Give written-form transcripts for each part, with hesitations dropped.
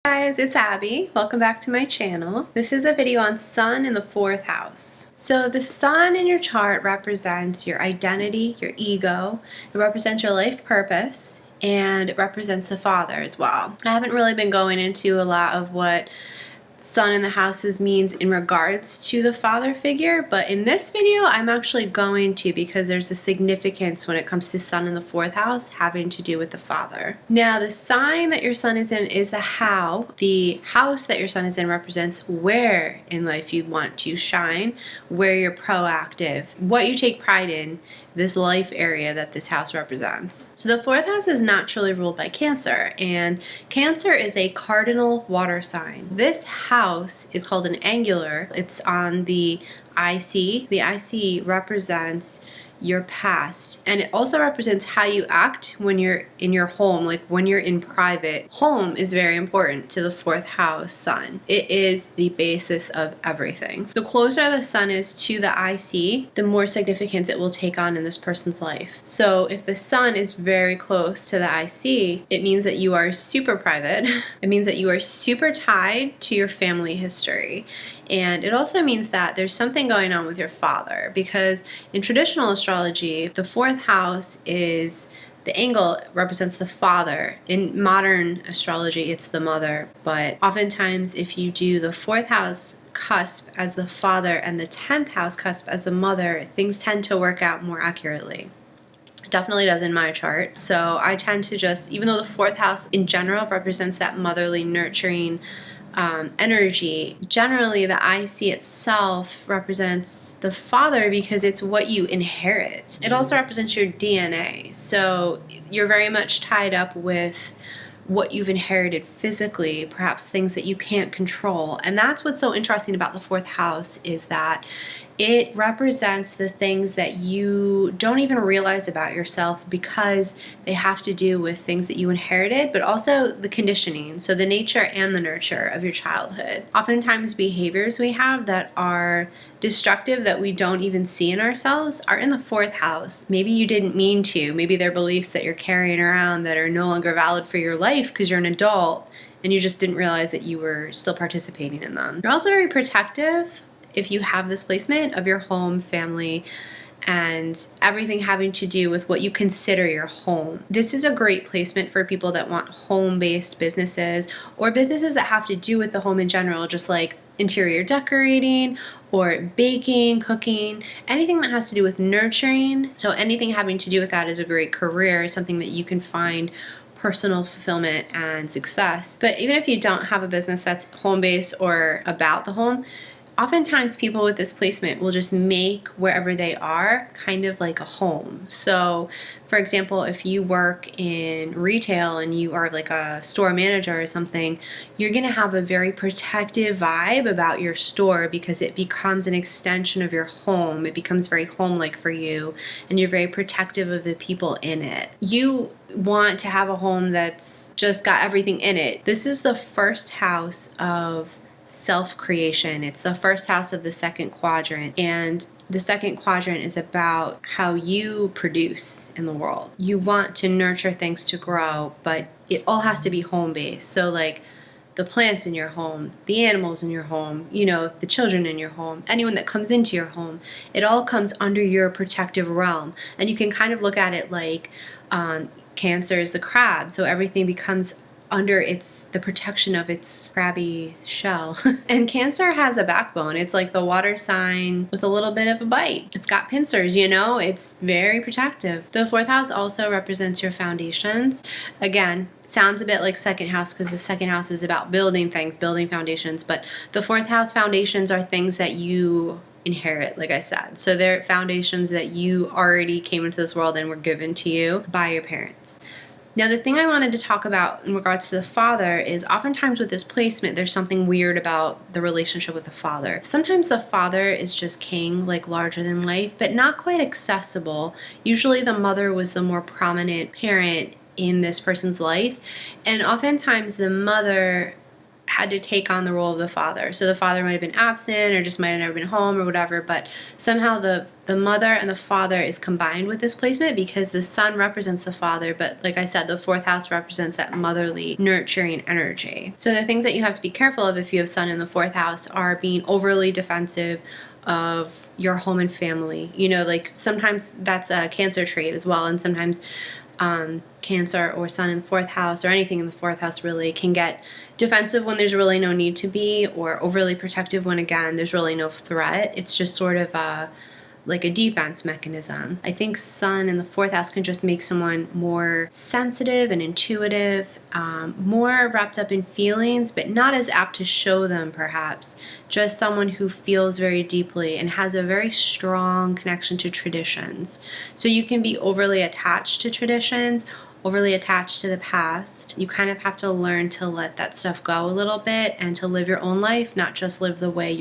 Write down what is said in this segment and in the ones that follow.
Guys, it's Abby. Welcome back to my channel. This is a video on Sun in the 4th house. So the Sun in your chart represents your identity, your ego. It represents your life purpose, and it represents the father as well. I haven't really been going into a lot of what Sun in the houses means in regards to the father figure, but in this video I'm actually going to, because there's a significance when it comes to Sun in the 4th house having to do with the father. Now the sign that your Sun is in is the how. The house that your Sun is in represents where in life you want to shine, where you're proactive, what you take pride in, this life area that this house represents. So the 4th house is naturally ruled by Cancer, and Cancer is a cardinal water sign. This house is called an angular. It's on the IC. The IC represents your past, and it also represents how you act when you're in your home, like when you're in private. Home is very important to the 4th house Sun. It is the basis of everything. The closer the Sun is to the IC, the more significance it will take on in this person's life. So if the Sun is very close to the IC, it means that you are super private. It means that you are super tied to your family history. And it also means that there's something going on with your father, because in traditional astrology, the 4th house is the angle represents the father. In modern astrology, it's the mother, but oftentimes if you do the 4th house cusp as the father and the 10th house cusp as the mother, things tend to work out more accurately. Definitely does in my chart. So I tend to just, even though the 4th house in general represents that motherly, nurturing energy, generally the IC itself represents the father because it's what you inherit. It also represents your DNA. So you're very much tied up with what you've inherited physically, perhaps things that you can't control. And that's what's so interesting about the 4th house, is that it represents the things that you don't even realize about yourself because they have to do with things that you inherited, but also the conditioning, so the nature and the nurture of your childhood. Oftentimes behaviors we have that are destructive that we don't even see in ourselves are in the 4th house. Maybe you didn't mean to. Maybe they're beliefs that you're carrying around that are no longer valid for your life because you're an adult and you just didn't realize that you were still participating in them. You're also very protective if you have this placement of your home, family, and everything having to do with what you consider your home. This is a great placement for people that want home-based businesses or businesses that have to do with the home in general, just like interior decorating or baking, cooking, anything that has to do with nurturing. So anything having to do with that is a great career, something that you can find personal fulfillment and success. But even if you don't have a business that's home-based or about the home, oftentimes people with this placement will just make wherever they are kind of like a home. So for example, if you work in retail and you are like a store manager or something, you're going to have a very protective vibe about your store because it becomes an extension of your home. It becomes very home-like for you, and you're very protective of the people in it. You want to have a home that's just got everything in it. This is the 1st house of self-creation. It's the 1st house of the 2nd quadrant, and the 2nd quadrant is about how you produce in the world. You want to nurture things to grow, but it all has to be home-based. So like the plants in your home, the animals in your home, you know, the children in your home, anyone that comes into your home, it all comes under your protective realm. And you can kind of look at it like Cancer is the crab, so everything becomes under the protection of its crabby shell. And Cancer has a backbone. It's like the water sign with a little bit of a bite. It's got pincers, you know? It's very protective. The 4th house also represents your foundations. Again, sounds a bit like 2nd house because the 2nd house is about building things, building foundations, but the 4th house foundations are things that you inherit, like I said. So they're foundations that you already came into this world and were given to you by your parents. Now the thing I wanted to talk about in regards to the father is oftentimes with this placement there's something weird about the relationship with the father. Sometimes the father is just king, like larger than life, but not quite accessible. Usually the mother was the more prominent parent in this person's life, and oftentimes the mother had to take on the role of the father. So the father might have been absent or just might have never been home or whatever, but somehow the mother and the father is combined with this placement because the sun represents the father, but like I said, the fourth house represents that motherly, nurturing energy. So the things that you have to be careful of if you have sun in the fourth house are being overly defensive of your home and family. You know, like sometimes that's a Cancer trait as well, and sometimes Cancer or sun in the fourth house or anything in the fourth house really can get defensive when there's really no need to be, or overly protective when, again, there's really no threat. It's just sort of like a defense mechanism. I think sun in the fourth house can just make someone more sensitive and intuitive, more wrapped up in feelings, but not as apt to show them perhaps. Just someone who feels very deeply and has a very strong connection to traditions. So you can be overly attached to traditions, overly attached to the past. You kind of have to learn to let that stuff go a little bit and to live your own life, not just live the way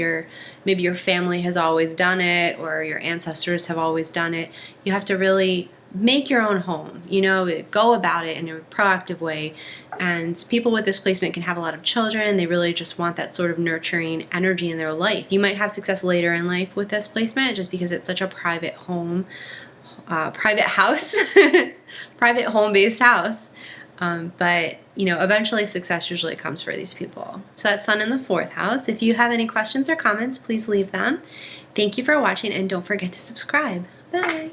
maybe your family has always done it or your ancestors have always done it. You have to really make your own home, you know, go about it in a proactive way. And people with this placement can have a lot of children. They really just want that sort of nurturing energy in their life. You might have success later in life with this placement just because it's such a private home, private house, private home-based house. But, you know, eventually success usually comes for these people. So that's sun in the fourth house. If you have any questions or comments, please leave them. Thank you for watching, and don't forget to subscribe. Bye.